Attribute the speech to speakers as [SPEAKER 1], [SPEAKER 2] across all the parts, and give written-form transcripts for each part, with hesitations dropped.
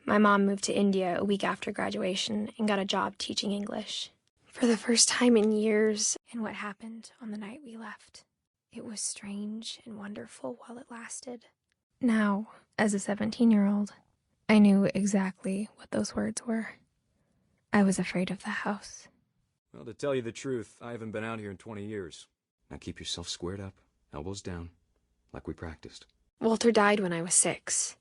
[SPEAKER 1] My mom moved to India a week after graduation and got a job teaching English. For the first time in years, and what happened on the night we left. It was strange and wonderful while it lasted. Now, as a 17-year-old, I knew exactly what those words were. I was afraid of the house.
[SPEAKER 2] Well, to tell you the truth, I haven't been out here in 20 years. Now keep yourself squared up, elbows down, like we practiced.
[SPEAKER 1] Walter died when I was 6.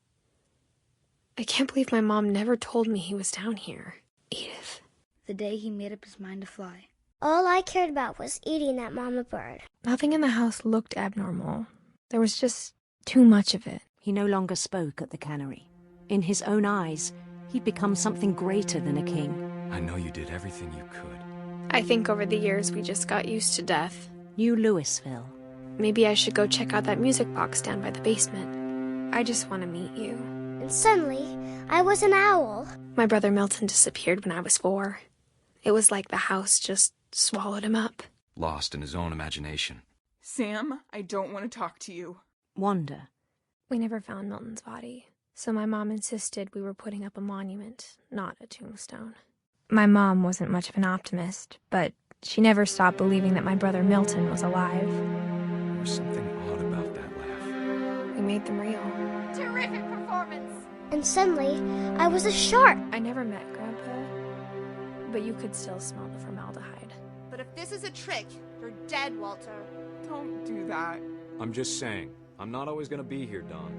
[SPEAKER 1] I can't believe my mom never told me he was down here. Edith.
[SPEAKER 3] The day he made up his mind to fly.
[SPEAKER 4] All I cared about was eating that mama bird.
[SPEAKER 1] Nothing in the house looked abnormal. There was just too much of it.
[SPEAKER 5] He no longer spoke at the cannery. In his own eyes, he'd become something greater than a king.
[SPEAKER 2] I know you did everything you could.
[SPEAKER 1] I think over the years we just got used to death.
[SPEAKER 5] New Louisville.
[SPEAKER 1] Maybe I should go check out that music box down by the basement. I just want to meet you.
[SPEAKER 4] And suddenly, I was an owl.
[SPEAKER 1] My brother Milton disappeared when I was 4. It was like the house just swallowed him up.
[SPEAKER 2] Lost in his own imagination.
[SPEAKER 6] Sam, I don't want to talk to you.
[SPEAKER 5] Wanda.
[SPEAKER 1] We never found Milton's body, so my mom insisted we were putting up a monument, not a tombstone. My mom wasn't much of an optimist, but she never stopped believing that my brother Milton was alive.
[SPEAKER 2] There was something odd about that laugh.
[SPEAKER 1] We made them real.
[SPEAKER 7] Terrific performance!
[SPEAKER 4] And suddenly, I was a shark.
[SPEAKER 1] I never met Grandpa, but you could still smell the formaldehyde.
[SPEAKER 7] But if this is a trick, you're dead, Walter.
[SPEAKER 6] Don't do that.
[SPEAKER 2] I'm just saying, I'm not always gonna be here, Don.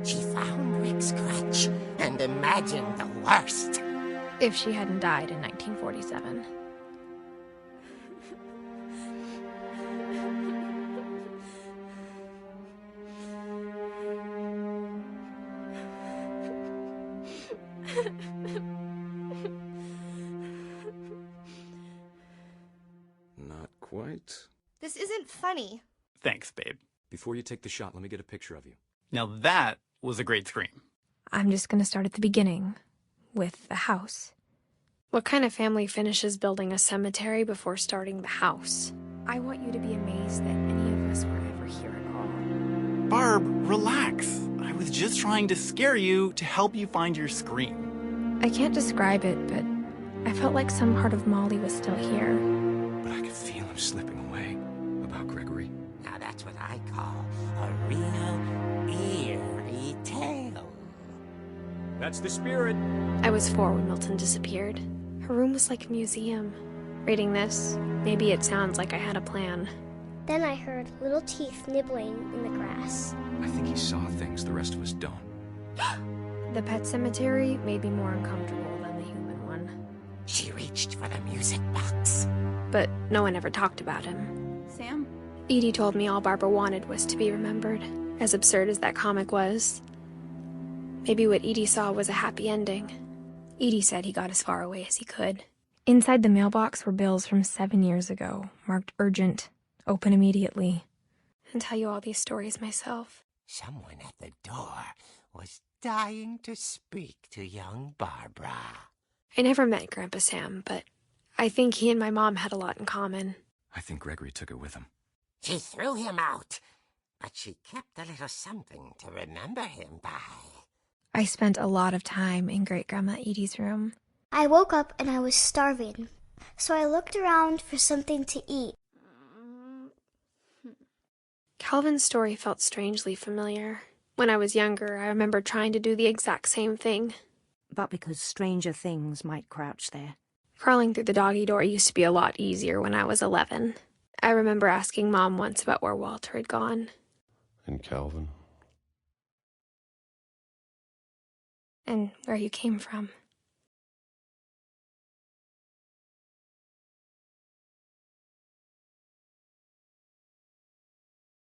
[SPEAKER 8] She found Rick's crutch and imagined the worst.
[SPEAKER 1] If she hadn't died in 1947.
[SPEAKER 2] Not quite.
[SPEAKER 7] This isn't funny.
[SPEAKER 9] Thanks, babe.
[SPEAKER 2] Before you take the shot, let me get a picture of you.
[SPEAKER 9] Now that was a great scream.
[SPEAKER 1] I'm just gonna start at the beginning, with the house. What kind of family finishes building a cemetery before starting the house? I want you to be amazed that any of us were ever here at all.
[SPEAKER 9] Barb, relax. I was just trying to scare you to help you find your scream.
[SPEAKER 1] I can't describe it, but I felt like some part of Molly was still here.
[SPEAKER 2] But I could feel him slipping away. About Gregory.
[SPEAKER 8] Now that's what I call a real eerie tale.
[SPEAKER 2] That's the spirit.
[SPEAKER 1] I was 4 when Milton disappeared. Her room was like a museum. Reading this, maybe it sounds like I had a plan.
[SPEAKER 4] Then I heard little teeth nibbling in the grass.
[SPEAKER 2] I think he saw things the rest of us don't.
[SPEAKER 1] The pet cemetery made me more uncomfortable than the human one.
[SPEAKER 8] She reached for the music box.
[SPEAKER 1] But no one ever talked about him.
[SPEAKER 3] Sam?
[SPEAKER 1] Edie told me all Barbara wanted was to be remembered, as absurd as that comic was. Maybe what Edie saw was a happy ending. Edie said he got as far away as he could. Inside the mailbox were bills from 7 years ago, marked urgent, open immediately. And tell you all these stories myself.
[SPEAKER 8] Someone at the door was dying to speak to young Barbara.
[SPEAKER 1] I never met Grandpa Sam, but I think he and my mom had a lot in common.
[SPEAKER 2] I think Gregory took her with him.
[SPEAKER 8] She threw him out, but she kept a little something to remember him by.
[SPEAKER 1] I spent a lot of time in Great-Grandma Edie's room.
[SPEAKER 4] I woke up and I was starving, so I looked around for something to eat.
[SPEAKER 1] Calvin's story felt strangely familiar. When I was younger, I remember trying to do the exact same thing.
[SPEAKER 5] But because stranger things might crouch there.
[SPEAKER 1] Crawling through the doggy door used to be a lot easier when I was 11. I remember asking Mom once about where Walter had gone.
[SPEAKER 10] And Calvin.
[SPEAKER 1] And where you came from.